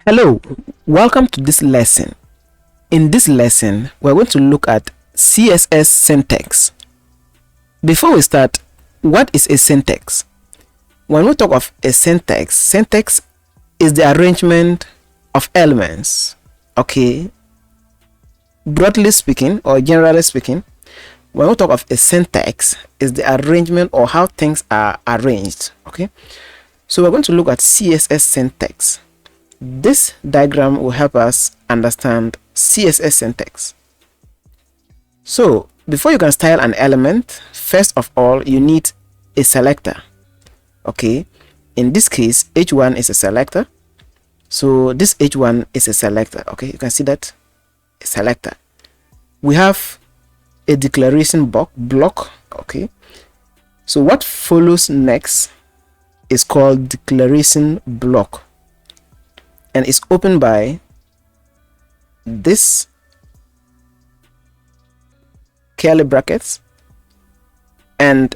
Hello, welcome to this lesson. In this lesson, we're going to look at CSS syntax. Before we start, what is a syntax? When we talk of a syntax, syntax is the arrangement of elements. Okay, broadly speaking or generally speaking, when we talk of a syntax, is the arrangement or how things are arranged. Okay, so we're going to look at CSS syntax. This diagram will help us understand CSS syntax. So, before you can style an element, first of all, you need a selector. Okay, in this case, h1 is a selector. So, this h1 is a selector. Okay, you can see that a selector. We have a declaration block. Okay, so what follows next is called declaration block, and it's opened by this curly brackets and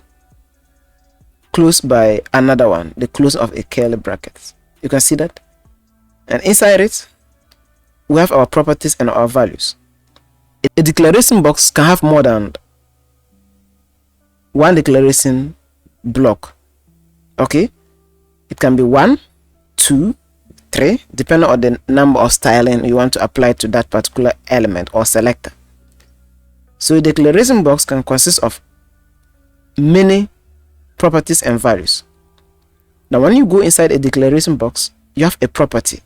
closed by another one, the close of a curly brackets. You can see that, and inside it we have our properties and our values. A declaration box can have more than one declaration block. Okay, it can be 1, 2, 3, depending on the number of styling you want to apply to that particular element or selector. So a declaration box can consist of many properties and values. Now when you go inside a declaration box, you have a property.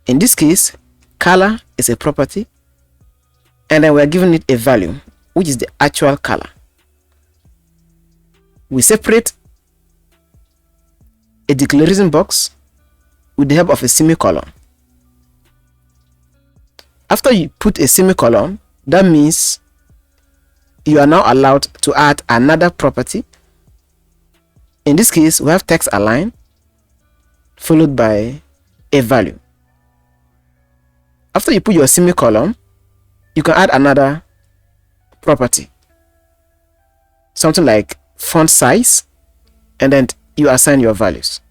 In this case, color is a property, and then we're giving it a value, which is the actual color. We separate a declaration box with the help of a semicolon. After you put a semicolon, that means you are now allowed to add another property. In this case, we have text align followed by a value. After you put your semicolon, you can add another property, something like font size, and then you assign your values.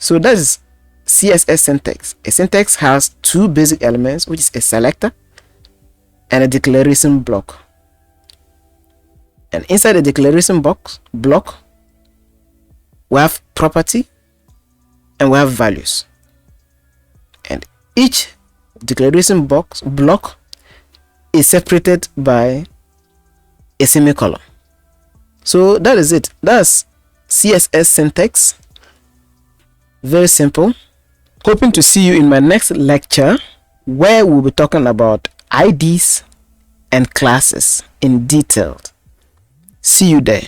So that is CSS syntax. A syntax has two basic elements, which is a selector and a declaration block. And inside the declaration block, we have property and we have values. And each declaration block is separated by a semicolon. So that is it. That's CSS syntax. Very simple. Hoping to see you in my next lecture, where we'll be talking about IDs and classes in detail. See you there.